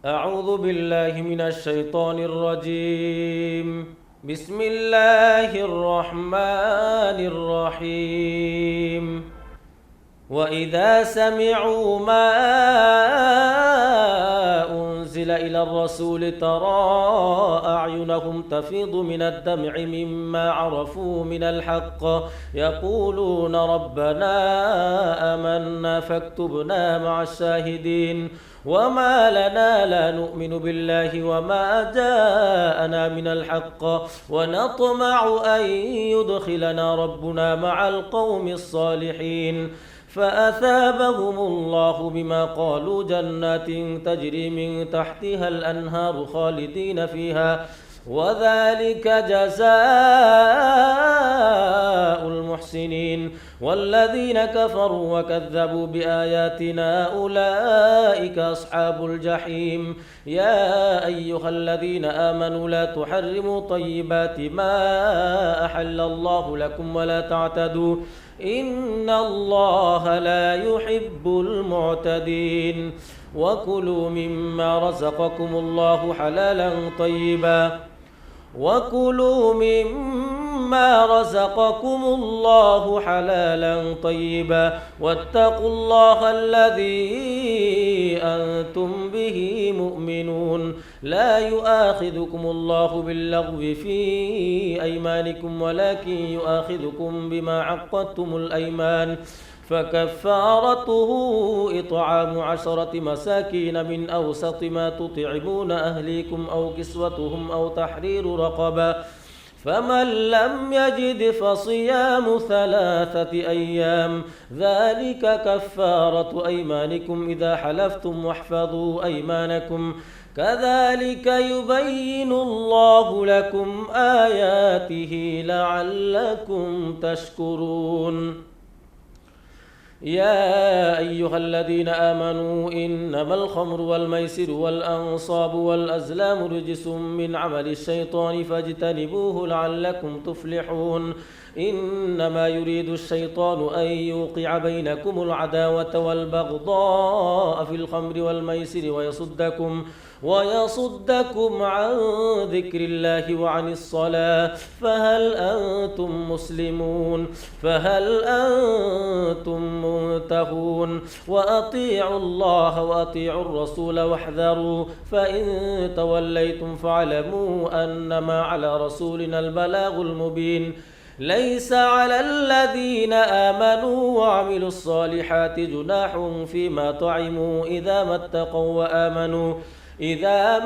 أعوذ بالله من الشيطان الرجيم. بسم الله الرحمن الرحيم. وإذا سمعوا ما أنزل إلى الرسول ترى أعينهم تفيض من الدمع مما عرفوا من الحق يقولون ربنا آمنا فاكتبنا مع الشاهدين. وما لنا لا نؤمن بالله وما جاءنا من الحق ونطمع أن يدخلنا ربنا مع القوم الصالحين. فأثابهم الله بما قالوا جنات تجري من تحتها الأنهار خالدين فيها وذلك جزاء المحسنين. والذين كفروا وكذبوا بآياتنا أولئك أصحاب الجحيم. يا أيها الذين آمنوا لا تحرموا طيبات ما أحل الله لكم ولا تعتدوا إن الله لا يحب المعتدين. وكلوا مما رزقكم الله حلالا طيبا واتقوا الله الذي أنتم به مؤمنون. لا يؤاخذكم الله باللغو في أيمانكم ولكن يؤاخذكم بما عقدتم الأيمان. فكفارته إطعام 10 مساكين من أوسط ما تطعمون أهليكم أو كسوتهم أو تحرير رقبة فمن لم يجد فصيام 3 أيام ذلك كفارة أيمانكم إذا حلفتم واحفظوا أيمانكم كذلك يبين الله لكم آياته لعلكم تشكرون. يا أيها الذين آمنوا إنما الخمر والميسر والأنصاب والأزلام رجس من عمل الشيطان فاجتنبوه لعلكم تفلحون. إنما يريد الشيطان أن يوقع بينكم العداوة والبغضاء في الخمر والميسر ويصدكم عن ذكر الله وعن الصلاة فهل أنتم منتهون. وأطيعوا الله وأطيعوا الرسول واحذروا فإن توليتم فاعلموا أنما على رسولنا البلاغ المبين. ليس على الذين آمنوا وعملوا الصالحات جناح فيما طعموا إذا ما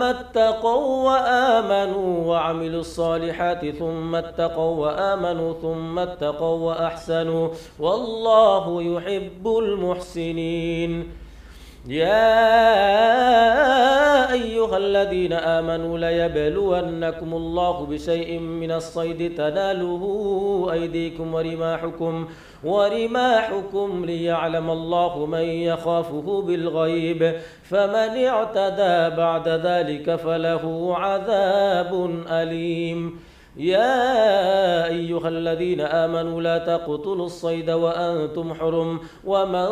اتقوا وآمنوا وعملوا الصالحات ثم اتقوا وأحسنوا والله يحب المحسنين. يا أيها الذين آمنوا ليبلونكم الله بشيء من الصيد تناله أيديكم ورماحكم ليعلم الله من يخافه بالغيب فمن اعتدى بعد ذلك فله عذاب أليم. يا أيها الذين آمنوا لا تقتلوا الصيد وأنتم حرم ومن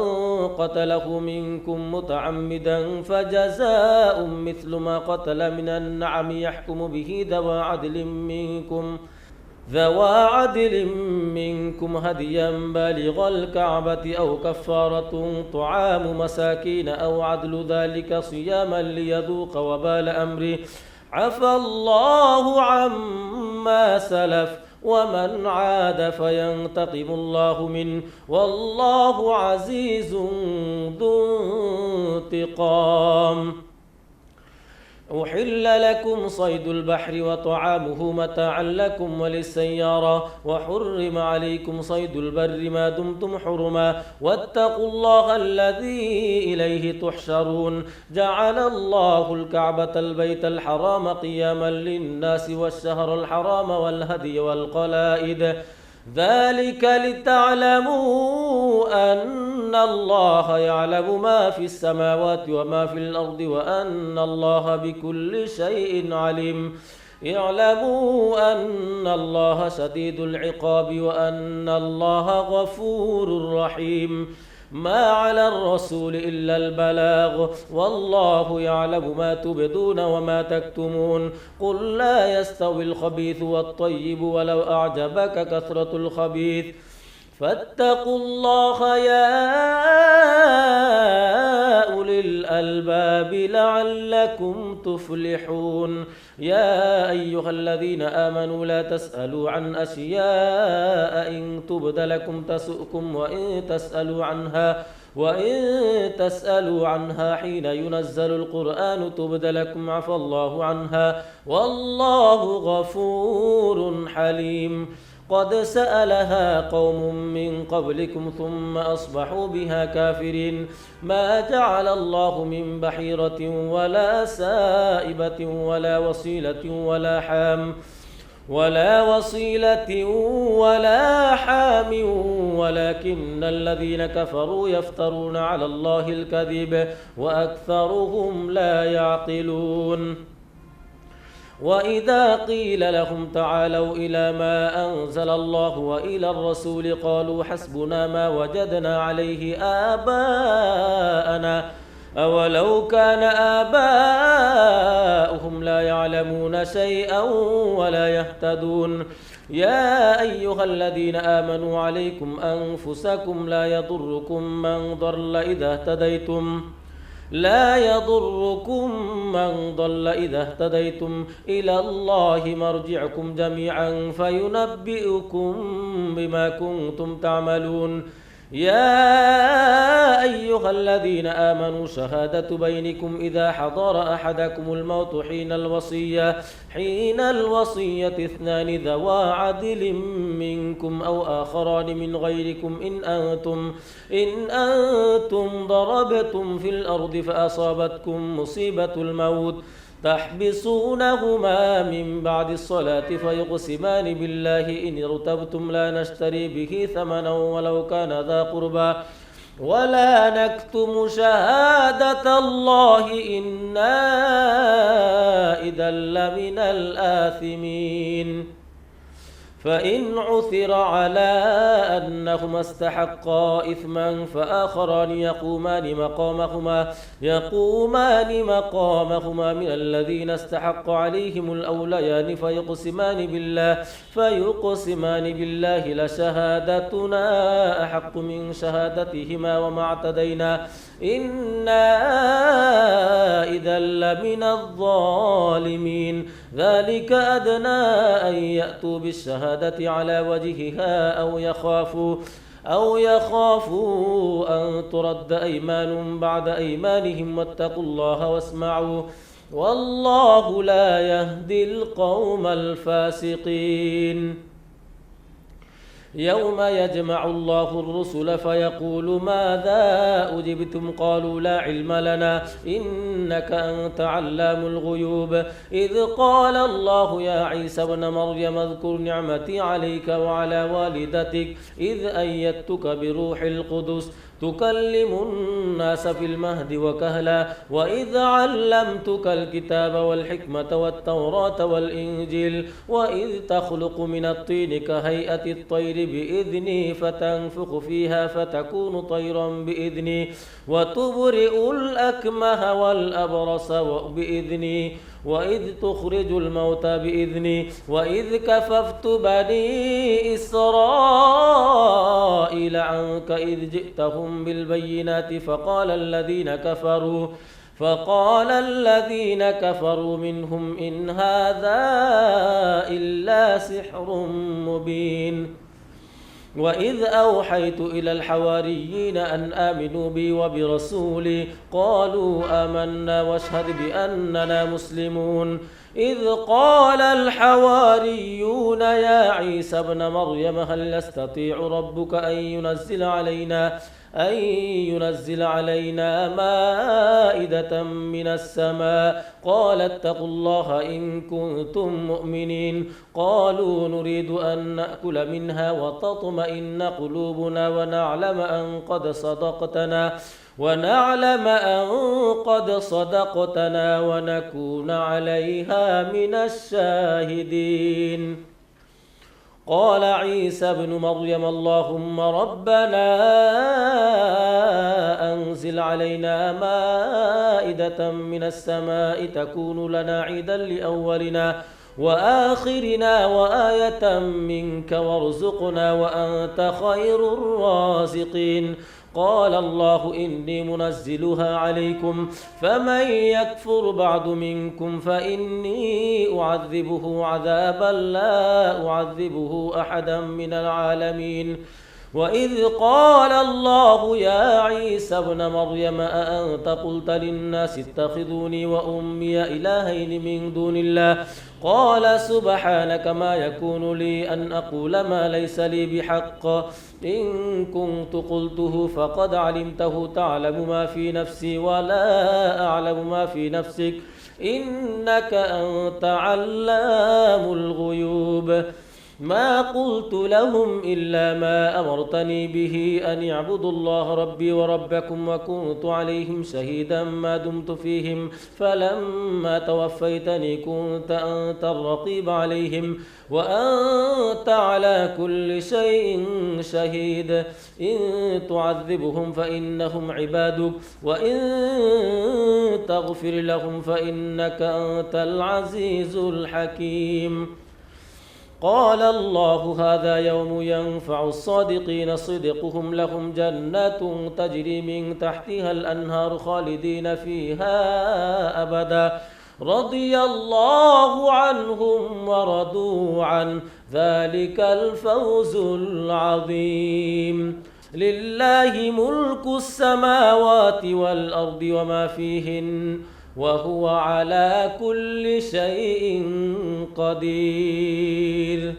قتله منكم متعمدا فجزاء مثل ما قتل من النعم يحكم به ذوى عدل منكم هديا بالغ الكعبة أو كفارة طعام مساكين أو عدل ذلك صياما ليذوق وبال أمره عفى الله عما سلف ومن عاد فينتقم الله منه والله عزيز ذو انتقام. أحل لكم صيد البحر وطعامه متاعا لكم وللسيارة وحرم عليكم صيد البر ما دمتم حرما واتقوا الله الذي إليه تحشرون. جعل الله الكعبة البيت الحرام قياما للناس والشهر الحرام والهدي والقلائد ذلك لتعلموا أن الله يعلم ما في السماوات وما في الأرض وأن الله بكل شيء عليم. اعلموا أن الله شديد العقاب وأن الله غفور رحيم. ما على الرسول إلا البلاغ والله يعلم ما تبدون وما تكتمون قل لا يستوي الخبيث والطيب ولو أعجبك كثرة الخبيث فاتقوا الله يا أولي الألباب لعلكم تفلحون يا أيها الذين آمنوا لا تسألوا عن أشياء إن تبد لكم تسؤكم وإن تسألوا عنها حين ينزل القرآن تبد لكم عفى الله عنها والله غفور حليم قد سألها قوم من قبلكم ثم أصبحوا بها كافرين ما جعل الله من بحيرة ولا سائبة ولا وصيلة ولا حام ولكن الذين كفروا يفترون على الله الكذب وأكثرهم لا يعقلون وإذا قيل لهم تعالوا إلى ما أنزل الله وإلى الرسول قالوا حسبنا ما وجدنا عليه آباءنا أولو كان آباؤهم لا يعلمون شيئا ولا يهتدون يا أيها الذين آمنوا عليكم أنفسكم لا يضركم من ضل إذا اهتديتم إلى الله مرجعكم جميعا فينبئكم بما كنتم تعملون يا أيها الذين آمنوا شهادة بينكم إذا حضر أحدكم الموت حين الوصية اثنان ذوا عدل منكم أو آخران من غيركم إن أنتم ضربتم في الأرض فأصابتكم مصيبة الموت تحبسونهما من بعد الصلاة فيقسمان بالله إن ارتبتم لا نشتري به ثمنا ولو كان ذا قربى ولا نكتم شهادة الله إنا إذا لمن الآثمين فإن عثر على أنهما استحقا إثما فآخران يقومان مقامهما من الذين استحق عليهم الأوليان فيقسمان بالله لشهادتنا أحق من شهادتهما وما اعتدينا إنا إذا لمن الظالمين ذلك أدنى أن يأتوا بالشهادة على وجهها أو يخافوا أن ترد أيمان بعد أيمانهم واتقوا الله واسمعوا والله لا يهدي القوم الفاسقين يوم يجمع الله الرسل فيقول ماذا أجبتم قالوا لا علم لنا إنك أنت علام الغيوب إذ قال الله يا عيسى ابن مريم اذكر نعمتي عليك وعلى والدتك إذ أيدتك بروح القدس تكلم الناس في المهد وكهلا وإذ علمتك الكتاب والحكمة والتوراة والإنجيل وإذ تخلق من الطين كهيئة الطير بإذني فتنفخ فيها فتكون طيرا بإذني وتبرئ الأكمه والأبرص بإذني وإذ تخرج الموتى بإذني وإذ كففت بني إسرائيل عنك إذ جئتهم بالبينات فقال الذين كفروا منهم إن هذا إلا سحر مبين وإذ أوحيت إلى الحواريين أن آمنوا بي وبرسولي قالوا آمنا واشهد بأننا مسلمون إذ قال الحواريون يا عيسى ابن مريم هل يستطيع ربك أن ينزل علينا مائدة من السماء قال اتقوا الله إن كنتم مؤمنين قالوا نريد أن نأكل منها وتطمئن قلوبنا ونعلم أن قد صدقتنا ونكون عليها من الشاهدين قال عيسى ابن مريم اللهم ربنا أنزل علينا مائدة من السماء تكون لنا عيدا لأولنا وآخرنا وآية منك وارزقنا وأنت خير الرازقين. قال الله إني منزلها عليكم فمن يكفر بعد منكم فإني أعذبه عذابا لا أعذبه أحدا من العالمين. وإذ قال الله يا عيسى ابن مريم أأنت قلت للناس اتخذوني وأمي إلهين من دون الله قال سبحانك ما يكون لي أن أقول ما ليس لي بحق إن كنت قلته فقد علمته تعلم ما في نفسي ولا أعلم ما في نفسك إنك أنت علام الغيوب. ما قلت لهم إلا ما أمرتني به أن اعبدوا الله ربي وربكم وكنت عليهم شهيدا ما دمت فيهم فلما توفيتني كنت أنت الرقيب عليهم وأنت على كل شيء شهيد. إن تعذبهم فإنهم عبادك وإن تغفر لهم فإنك أنت العزيز الحكيم. قال الله هذا يوم ينفع الصادقين صدقهم لهم جنات تجري من تحتها الأنهار خالدين فيها أبدا رضي الله عنهم ورضوا عنه ذلك الفوز العظيم. لله ملك السماوات والأرض وما فيهن وهو على كل شيء قدير.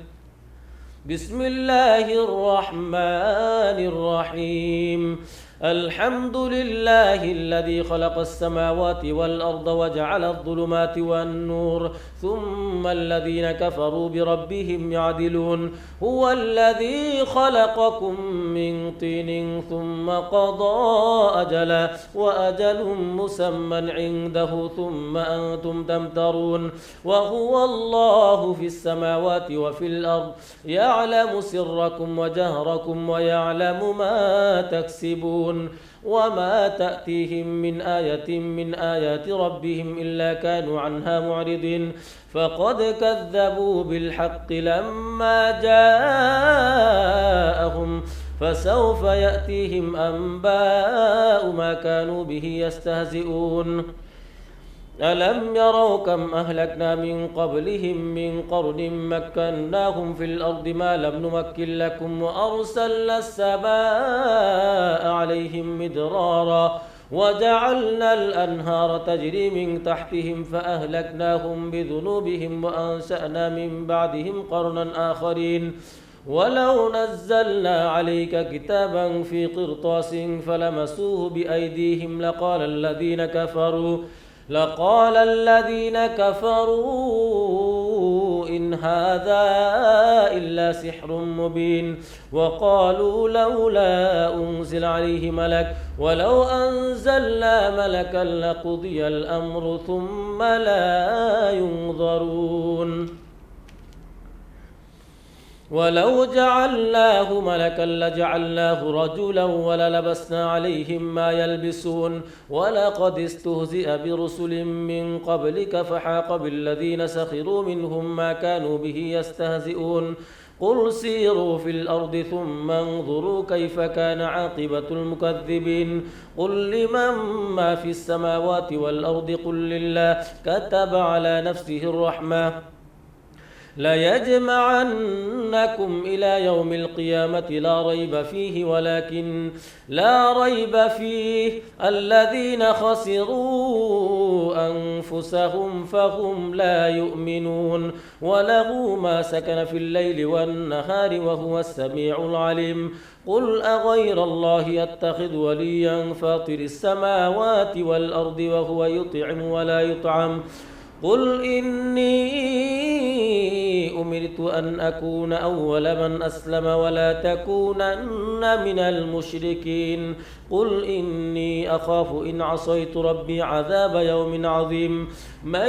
بسم الله الرحمن الرحيم. الحمد لله الذي خلق السماوات والأرض وجعل الظلمات والنور ثم الذين كفروا بربهم يعدلون. هو الذي خلقكم من طين ثم قضى أجلا وأجل مسمى عنده ثم أنتم تمترون. وهو الله في السماوات وفي الأرض يعلم سركم وجهركم ويعلم ما تكسبون وما تأتيهم من آية من آيات ربهم إلا كانوا عنها معرضين. فقد كذبوا بالحق لما جاءهم فسوف يأتيهم أنباء ما كانوا به يستهزئون. ألم يروا كم أهلكنا من قبلهم من قرن مكناهم في الأرض ما لم نمكن لكم وأرسلنا السماء عليهم مدرارا وجعلنا الأنهار تجري من تحتهم فأهلكناهم بذنوبهم وأنشأنا من بعدهم قرنا آخرين. ولو نزلنا عليك كتابا في قرطاس فلمسوه بأيديهم لقال الذين كفروا إن هذا إلا سحر مبين. وقالوا لولا أنزل عليه ملك ولو أنزلنا ملكا لقضي الأمر ثم لا ينظرون. ولو جعلناه ملكا لجعلناه رجلا وللبسنا عليهم ما يلبسون. ولقد استهزئ برسل من قبلك فحاق بالذين سخروا منهم ما كانوا به يستهزئون. قل سيروا في الأرض ثم انظروا كيف كان عاقبة المكذبين. قل لمن ما في السماوات والأرض قل لله كتب على نفسه الرحمة ليجمعنكم إلى يوم القيامة لا ريب فيه ولكن لا ريب فيه الذين خسروا أنفسهم فهم لا يؤمنون. وله ما سكن في الليل والنهار وهو السميع العليم. قل أغير الله يتخذ وليا فاطر السماوات والأرض وهو يطعم ولا يطعم قل إني أمرت أن أكون أول من أسلم ولا تكونن من المشركين قل إني أخاف إن عصيت ربي عذاب يوم عظيم من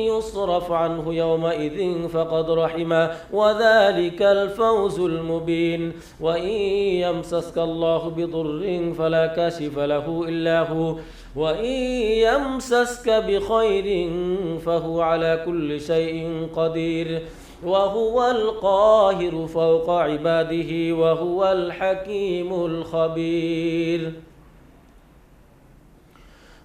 يصرف عنه يومئذ فقد رحمه وذلك الفوز المبين وإن يمسسك الله بضر فلا كاشف له إلا هو وإن يمسسك بخير فهو على كل شيء قدير وهو القاهر فوق عباده وهو الحكيم الخبير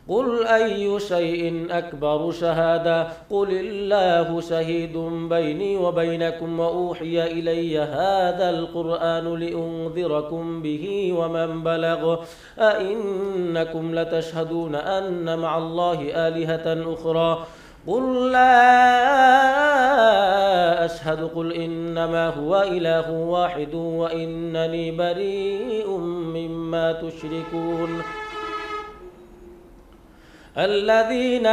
قل أي شيء أكبر شهادة قل الله شهيد بيني وبينكم وأوحي إلي هذا القرآن لأنذركم به ومن بلغ أئنكم لتشهدون أن مع الله آلهة أخرى قل لا أشهد قل إنما هو إله واحد وإنني بريء مما تشركون الذين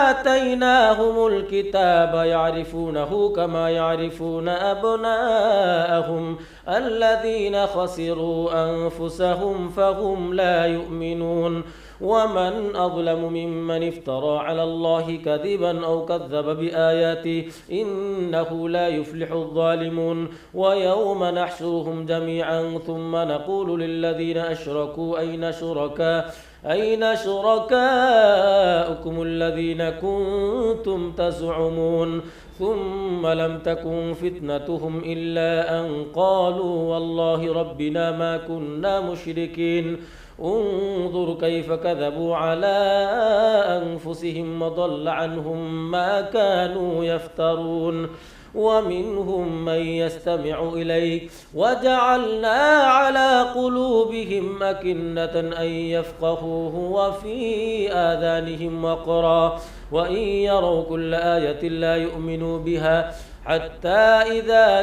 آتيناهم الكتاب يعرفونه كما يعرفون أبناءهم الذين خسروا أنفسهم فهم لا يؤمنون ومن أظلم ممن افترى على الله كذبا أو كذب بآياته إنه لا يفلح الظالمون ويوم نحشرهم جميعا ثم نقول للذين أشركوا أين شركاؤكم الذين كنتم تزعمون ثم لم تكن فتنتهم إلا أن قالوا والله ربنا ما كنا مشركين انظر كيف كذبوا على أنفسهم وضل عنهم ما كانوا يفترون ومنهم من يستمع إليك وجعلنا على قلوبهم أكنة أن يفقهوه وفي آذانهم وقرا وإن يروا كل آية لا يؤمنوا بها حتى إذا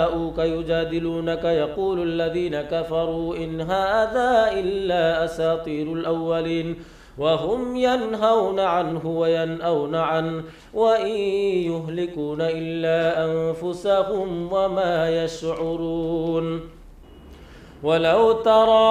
جاءوك يجادلونك يقول الذين كفروا إن هذا إلا أساطير الأولين وهم ينهون عنه وينأون عنه وإن يهلكون إلا أنفسهم وما يشعرون ولو ترى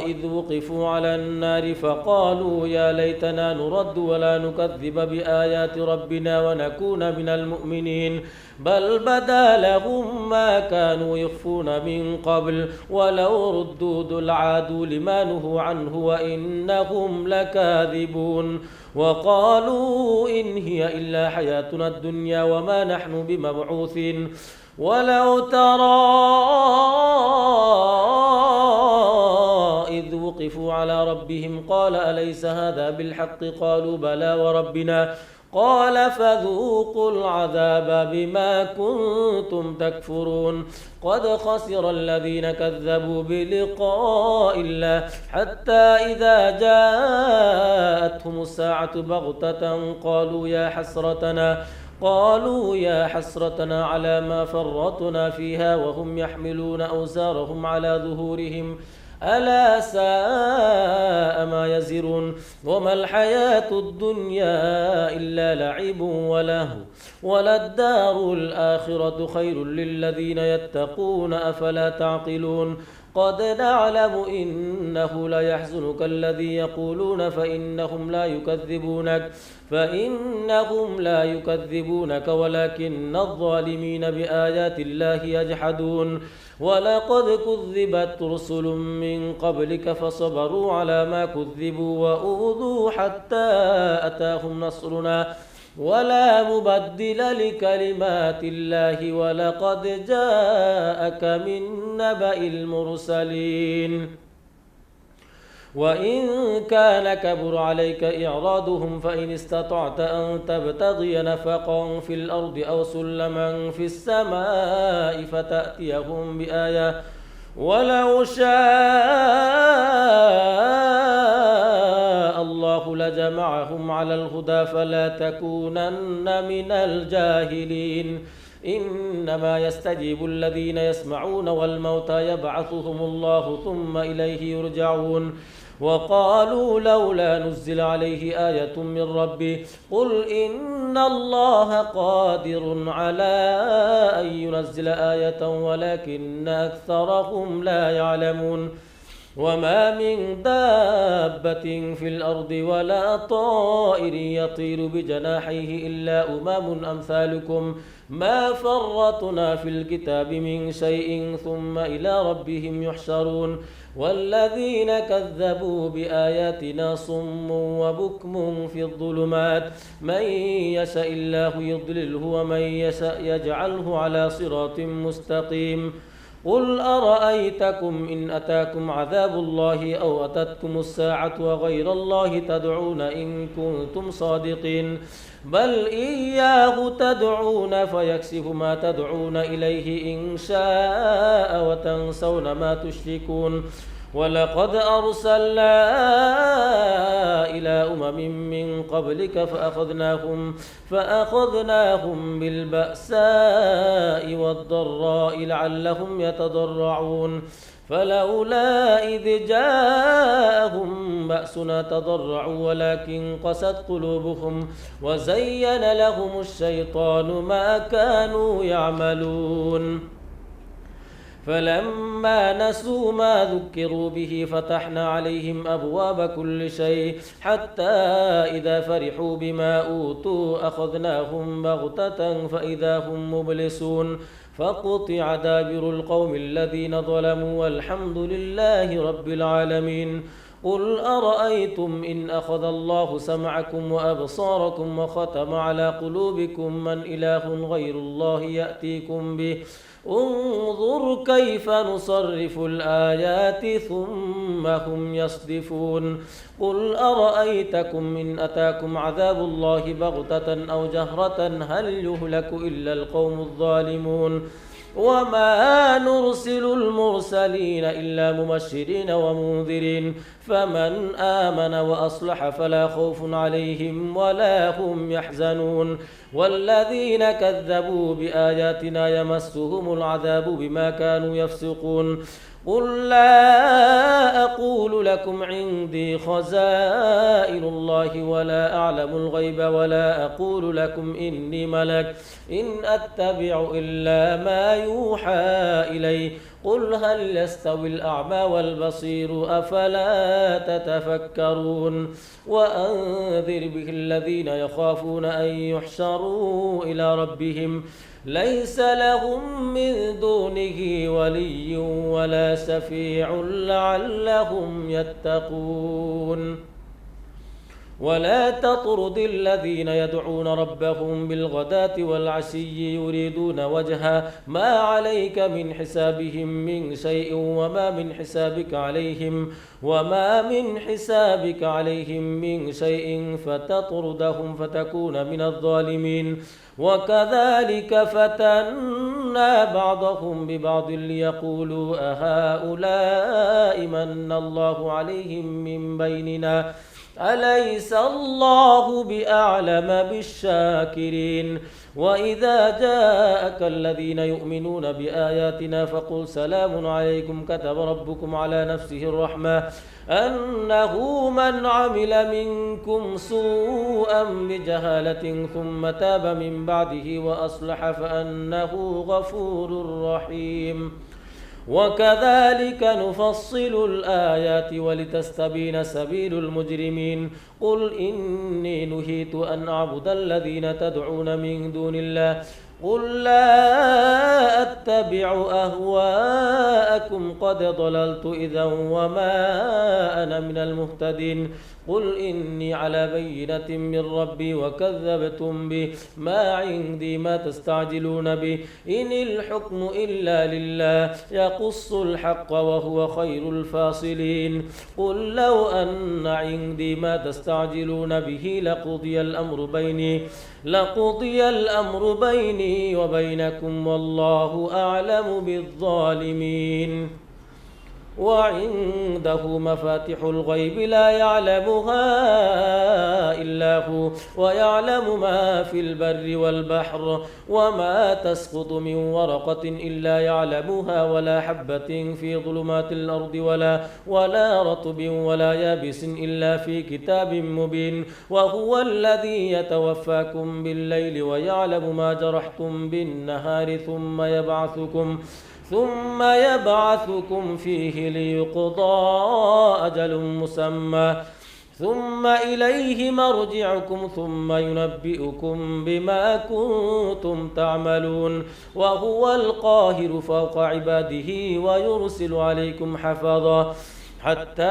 إذ وقفوا على النار فقالوا يا ليتنا نرد ولا نكذب بآيات ربنا ونكون من المؤمنين بل بدا لهم ما كانوا يخفون من قبل ولو ردوا لعادوا لما نهوا عنه وإنهم لكاذبون وقالوا إن هي إلا حياتنا الدنيا وما نحن بمبعوثين ولو ترى إذ وقفوا على ربهم قال أليس هذا بالحق قالوا بلى وربنا قال فذوقوا العذاب بما كنتم تكفرون قد خسر الذين كذبوا بلقاء الله حتى إذا جاءتهم الساعة بغتة قالوا يا حسرتنا على ما فرطنا فيها وهم يحملون أوزارهم على ظهورهم ألا ساء ما يزرون وما الحياة الدنيا إلا لعب ولهو وللدار الآخرة خير للذين يتقون أفلا تعقلون قد نعلم إنه ليحزنك الذي يقولون فإنهم لا يكذبونك ولكن الظالمين بآيات الله يجحدون ولقد كذبت رسل من قبلك فصبروا على ما كذبوا وأوذوا حتى أتاهم نصرنا ولا مبدل لكلمات الله ولقد جاءك من نبأ المرسلين وإن كان كبر عليك إعراضهم فإن استطعت أن تبتغي نفقا في الأرض أو سلما في السماء فتأتيهم بآية ولو شاء الله لجمعهم على الهدى فلا تكونن من الجاهلين إنما يستجيب الذين يسمعون والموتى يبعثهم الله ثم إليه يرجعون وقالوا لولا نزل عليه آية من ربه قل إن الله قادر على أن ينزل آية ولكن أكثرهم لا يعلمون وما من دابة في الأرض ولا طائر يطير بجناحيه إلا أمم أمثالكم ما فرطنا في الكتاب من شيء ثم إلى ربهم يحشرون والذين كذبوا بآياتنا صم وبكم في الظلمات من يشاء الله يضلله ومن يشاء يجعله على صراط مستقيم قل أرأيتكم إن أتاكم عذاب الله أو أتتكم الساعة وغير الله تدعون إن كنتم صادقين بل إياه تدعون فيكشف ما تدعون إليه إن شاء وتنسون ما تشركون ولقد أرسلنا إلى أمم من قبلك فأخذناهم بالبأساء والضراء لعلهم يتضرعون فلولا إذ جاءهم بأسنا تضرعوا ولكن قست قلوبهم وزين لهم الشيطان ما كانوا يعملون فلما نسوا ما ذكروا به فتحنا عليهم أبواب كل شيء حتى إذا فرحوا بما أوتوا أخذناهم بغتة فإذا هم مبلسون فقطع دابر القوم الذين ظلموا والحمد لله رب العالمين قل أرأيتم إن أخذ الله سمعكم وأبصاركم وختم على قلوبكم من إله غير الله يأتيكم به انظر كيف نصرف الآيات ثم هم يصدفون قل أرأيتكم إن أتاكم عذاب الله بغتة أو جهرة هل يهلك إلا القوم الظالمون وما نرسل المرسلين إلا مبشرين ومنذرين فمن آمن وأصلح فلا خوف عليهم ولا هم يحزنون والذين كذبوا بآياتنا يمسهم العذاب بما كانوا يفسقون قل لا أقول لكم عندي خزائن الله ولا أعلم الغيب ولا أقول لكم إني ملك إن أتبع إلا ما يوحى إلي قل هل يستوي الأعمى والبصير أفلا تتفكرون وأنذر به الذين يخافون أن يحشروا إلى ربهم ليس لهم من دونه ولي ولا شفيع لعلهم يتقون ولا تطرد الذين يدعون ربهم بالغداة والعشي يريدون وجها ما عليك من حسابهم من شيء وما من حسابك عليهم من شيء فتطردهم فتكون من الظالمين وكذلك فتنا بعضهم ببعض ليقولوا أهؤلاء من الله عليهم من بيننا أليس الله بأعلم بالشاكرين وإذا جاءك الذين يؤمنون بآياتنا فقل سلام عليكم كتب ربكم على نفسه الرحمة أنه من عمل منكم سوءا بجهالة ثم تاب من بعده وأصلح فأنه غفور رحيم وكذلك نفصل الآيات ولتستبين سبيل المجرمين قل إني نهيت أن أعبد الذين تدعون من دون الله قل لا أتبع أهواءكم قد ضللت إذا وما أنا من المهتدين قل إني على بينة من ربي وكذبتم به ما عندي ما تستعجلون به إن الحكم إلا لله يقص الحق وهو خير الفاصلين قل لو أن عندي ما تستعجلون به لقضي الأمر بيني وبينكم والله أعلم بالظالمين وعنده مفاتح الغيب لا يعلمها إلا هو ويعلم ما في البر والبحر وما تسقط من ورقة إلا يعلمها ولا حبة في ظلمات الأرض ولا رطب ولا يابس إلا في كتاب مبين وهو الذي يتوفاكم بالليل ويعلم ما جرحتم بالنهار ثم يبعثكم فيه ليقضى أجل مسمى ثم إليه مرجعكم ثم ينبئكم بما كنتم تعملون وهو القاهر فوق عباده ويرسل عليكم حفظا حتى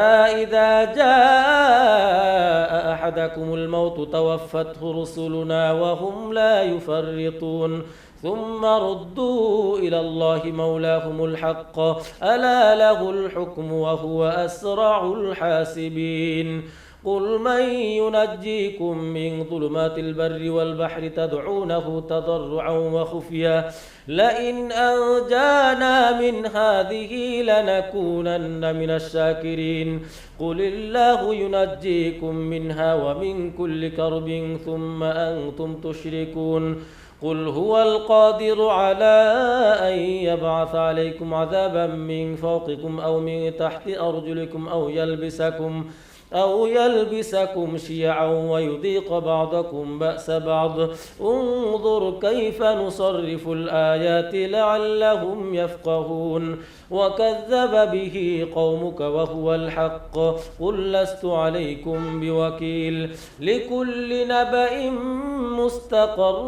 إذا جاء أحدكم الموت توفته رسلنا وهم لا يفرطون ثم ردوا إلى الله مولاهم الحق ألا له الحكم وهو أسرع الحاسبين قل من ينجيكم من ظلمات البر والبحر تدعونه تضرعا وخفيا لئن أنجانا من هذه لنكونن من الشاكرين قل الله ينجيكم منها ومن كل كرب ثم أنتم تشركون قل هو القادر على أن يبعث عليكم عذابا من فوقكم أو من تحت أرجلكم أو يلبسكم شيعا ويذيق بعضكم بأس بعض انظر كيف نصرف الآيات لعلهم يفقهون وكذب به قومك وهو الحق قل لست عليكم بوكيل لكل نبأ مستقر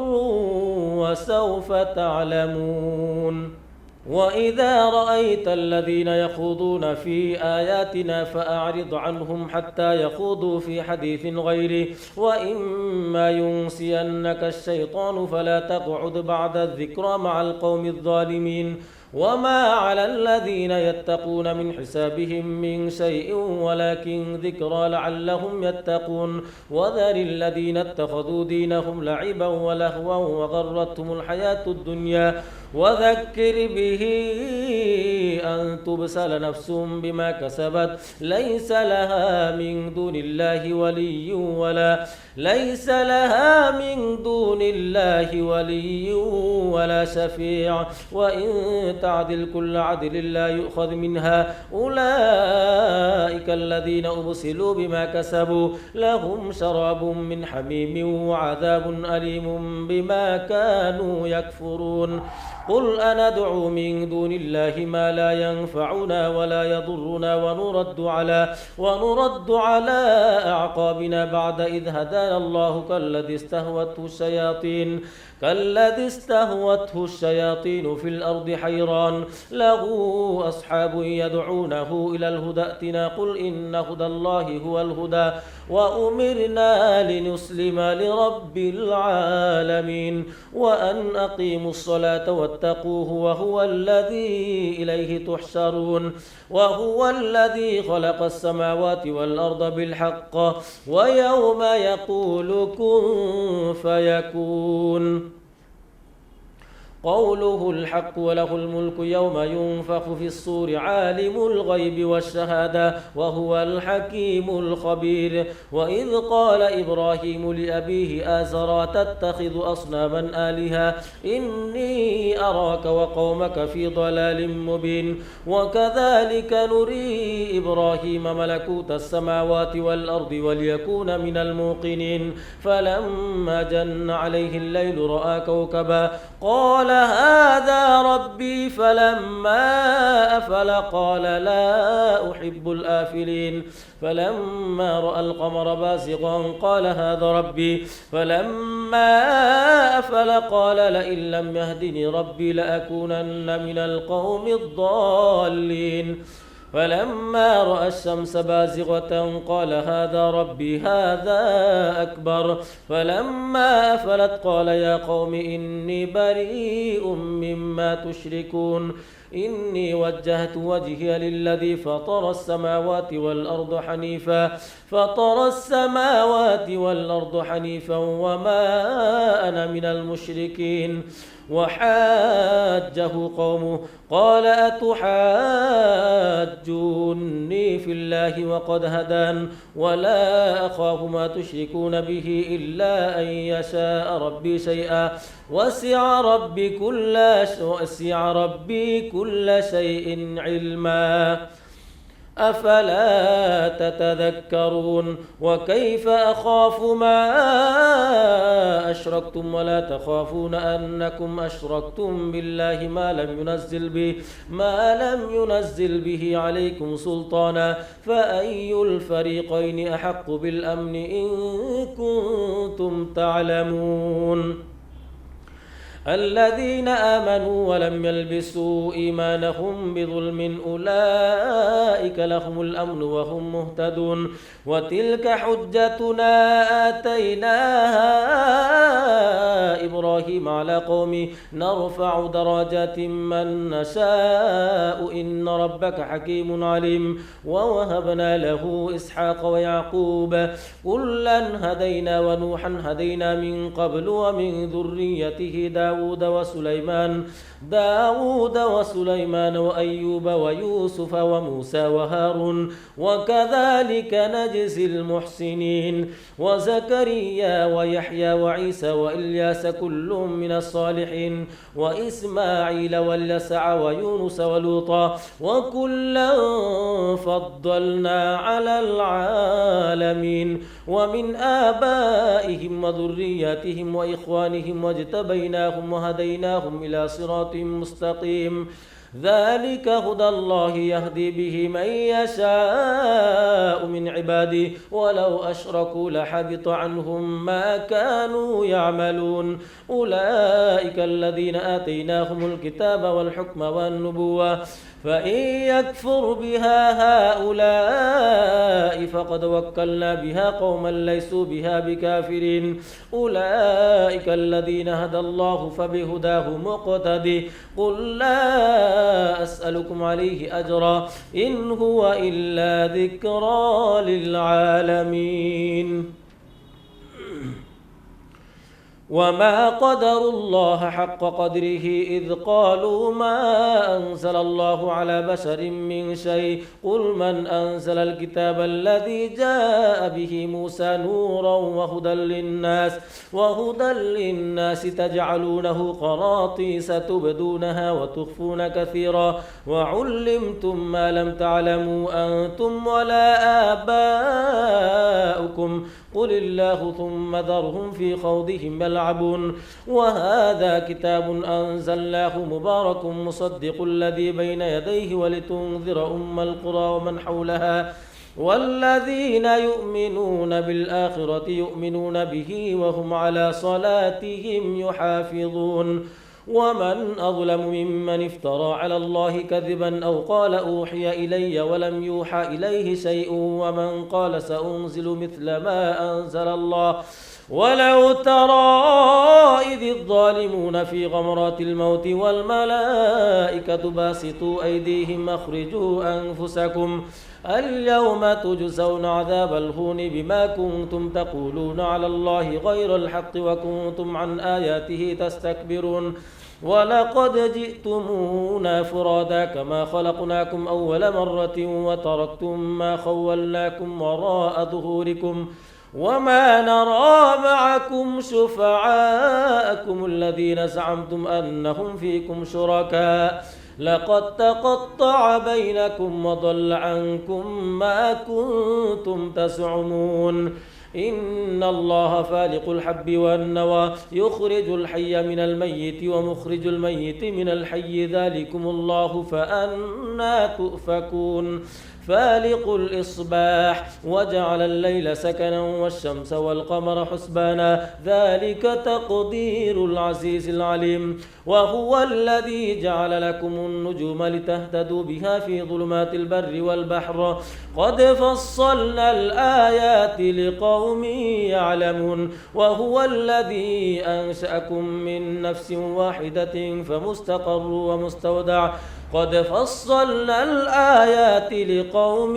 وسوف تعلمون وإذا رأيت الذين يخوضون في آياتنا فأعرض عنهم حتى يخوضوا في حديث غيره وإما ينسينك الشيطان فلا تقعد بعد الذكرى مع القوم الظالمين وما على الذين يتقون من حسابهم من شيء ولكن ذكرى لعلهم يتقون وذر الذين اتخذوا دينهم لعبا ولهوا وغرتهم الحياة الدنيا وذكر به أن تبسل نفس بما كسبت ليس لها من دون الله ولي ولا شفيع وإن تعدل كل عدل لا يؤخذ منها أولئك الذين أبسلوا بما كسبوا لهم شراب من حميم وعذاب أليم بما كانوا يكفرون قل أندعو من دون الله ما لا ينفعنا ولا يضرنا ونرد على أعقابنا بعد إذ هدانا الله كالذي استهوته الشياطين في الأرض حيران له أصحاب يدعونه إلى الهدى ائتنا قل إن هدى الله هو الهدى وأمرنا لنسلم لرب العالمين وأن أقيموا الصلاة واتقوه وهو الذي إليه تحشرون وهو الذي خلق السماوات والأرض بالحق ويوم يقول كن فيكون قوله الحق وله الملك يوم ينفخ في الصور عالم الغيب والشهادة وهو الحكيم الخبير وإذ قال إبراهيم لأبيه آزرا تتخذ أصناما آلهة إني أراك وقومك في ضلال مبين وكذلك نري إبراهيم ملكوت السماوات والأرض وليكون من الموقنين فلما جن عليه الليل رأى كوكبا قال هذا ربي فلما أفل قال لا أحب الآفلين فلما رأى القمر بازغا قال هذا ربي فلما أفل قال لئن لم يهدني ربي لأكونن من القوم الضالين فلما رأى الشمس بازغة قال هذا ربي هذا أكبر فلما أفلت قال يا قوم إني بريء مما تشركون إني وجهت وجهي للذي فطر السماوات والأرض حنيفا وما أنا من المشركين. وحاجه قومه قال أتحاجوني في الله وقد هدان ولا أخاف ما تشركون به إلا أن يشاء ربي شيئا وسع ربي كل شيء علما أفلا تتذكرون. وكيف أخاف ما أشركتم ولا تخافون أنكم أشركتم بالله ما لم ينزل به عليكم سلطانا فأي الفريقين أحق بالأمن إن كنتم تعلمون. الذين آمنوا ولم يلبسوا إيمانهم بظلم أولئك لهم الأمن وهم مهتدون. وتلك حجتنا آتيناها إبراهيم على قومه نرفع درجات من نشاء إن ربك حكيم عليم. ووهبنا له إسحاق ويعقوب كلا هدينا ونوحا هدينا من قبل ومن ذريته داود وسليمان وأيوب ويوسف وموسى وهارون وكذلك نجزي المحسنين. وزكريا ويحيى وعيسى وإلياس كل من الصالحين وإسماعيل واليسع ويونس ولوطا وكلا فضلنا على العالمين. ومن آبائهم وذرياتهم وإخوانهم واجتبيناهم وهديناهم إلى صراط مستقيم. ذلك هدى الله يهدي به من يشاء من عباده ولو أشركوا لحبط عنهم ما كانوا يعملون. أولئك الذين آتيناهم الكتاب والحكم والنبوة فإن يكفر بها هؤلاء فقد وكلنا بها قوما ليسوا بها بكافرين. أولئك الذين هدى الله فبهداه مقتدي. قل لا أسألكم عليه أجرا إن هو إلا ذكرى للعالمين. وما قدروا الله حق قدره إذ قالوا ما أنزل الله على بشر من شيء. قل من أنزل الكتاب الذي جاء به موسى نورا وهدى للناس تجعلونه قراطيس تبدونها وتخفون كثيرا وعلمتم ما لم تعلموا أنتم ولا آباؤكم قل الله ثم ذرهم في خوضهم يلعبون. وهذا كتاب أنزلناه مبارك مصدق الذي بين يديه ولتنذر أم القرى ومن حولها والذين يؤمنون بالآخرة يؤمنون به وهم على صلاتهم يحافظون. ومن أظلم ممن افترى على الله كذبا أو قال أوحي إلي ولم يوحى إليه شيء ومن قال سأنزل مثل ما أنزل الله. ولو ترى إذ الظالمون في غمرات الموت والملائكة باسطوا أيديهم أخرجوا أنفسكم اليوم تجزون عذاب الهون بما كنتم تقولون على الله غير الحق وكنتم عن آياته تستكبرون. ولقد جئتمونا فرادا كما خلقناكم أول مرة وتركتم ما خولناكم وراء ظهوركم وما نرى معكم شفعاءكم الذين زعمتم أنهم فيكم شركاء لقد تقطع بينكم وضل عنكم ما كنتم تزعمون. إن الله فالق الحب والنوى يخرج الحي من الميت ومخرج الميت من الحي ذلكم الله فأنى تؤفكون. فالق الإصباح وجعل الليل سكنا والشمس والقمر حسبانا ذلك تقدير العزيز العليم. وهو الذي جعل لكم النجوم لتهتدوا بها في ظلمات البر والبحر قد فصلنا الآيات لقوم يعلمون. وهو الذي أنشأكم من نفس واحدة فمستقر ومستودع قد فصلنا الآيات لقوم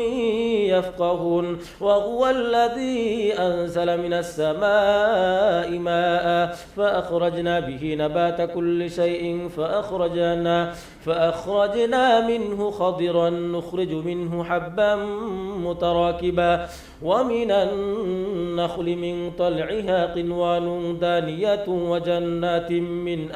يفقهون وهو الذي أنزل من السماء ماء فأخرجنا به نبات كل شيء فأخرجنا منه خضرا نخرج منه حبا متراكبا ومن النخل من طلعها قنوان دانية وجنات من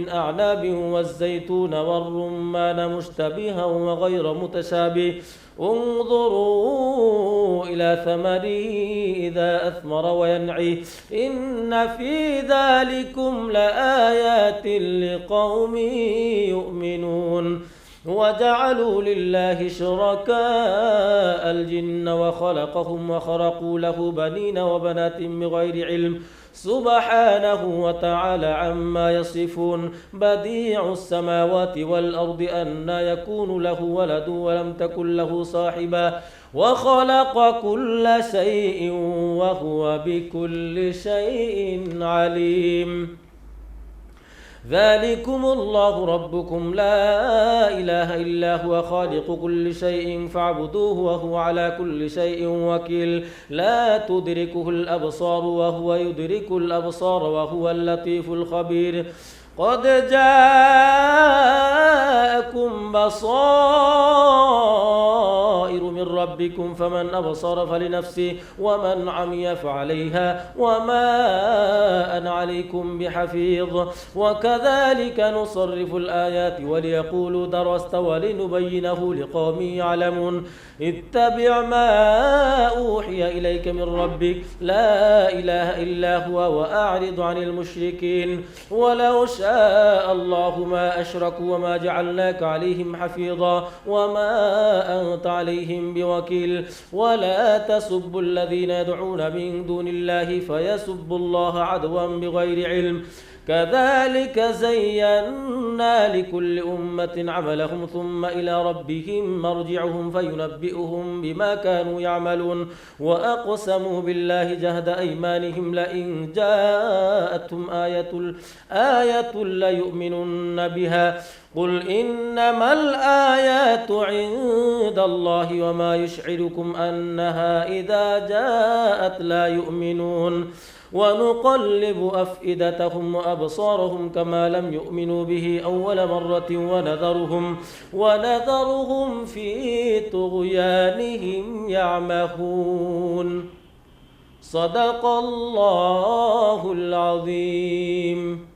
أعناب والزيتون والرمان مشتبها وغير متشابه انظروا إلى ثمره إذا أثمر وينعي إن في ذلكم لآيات لقوم يؤمنون وجعلوا لله شركاء الجن وخلقهم وخرقوا له بنين وبنات بغير علم سبحانه وتعالى عما يصفون بديع السماوات والأرض أنى يكون له ولد ولم تكن له صاحبة وخلق كل شيء وهو بكل شيء عليم ذلكم الله ربكم لا إله إلا هو خالق كل شيء فاعبدوه وهو على كل شيء وكيل لا تدركه الأبصار وهو يدرك الأبصار وهو اللطيف الخبير قد جاءكم بصائر من ربكم فمن أبصر فلنفسه ومن عمي فعليها وما أنا عليكم بحفيظ وكذلك نصرف الآيات وليقولوا درست ولنبينه لقوم يعلمون اتبع ما أوحي إليك من ربك لا إله إلا هو وأعرض عن المشركين ولو شاء الله ما أشركوا وما جعلناك عليهم حفيظا وما أنت عليهم بوكيل ولا تسبوا الذين يدعون من دون الله فيسبوا الله عدوا بغير علم كذلك زينا لكل أمة عملهم ثم إلى ربهم مرجعهم فينبئهم بما كانوا يعملون وأقسموا بالله جهد أيمانهم لئن جاءتهم آية ليؤمنن بها قل إنما الآيات عند الله وما يشعركم أنها إذا جاءت لا يؤمنون ونقلب أفئدتهم وأبصارهم كما لم يؤمنوا به أول مرة ونذرهم في طغيانهم يعمهون صدق الله العظيم.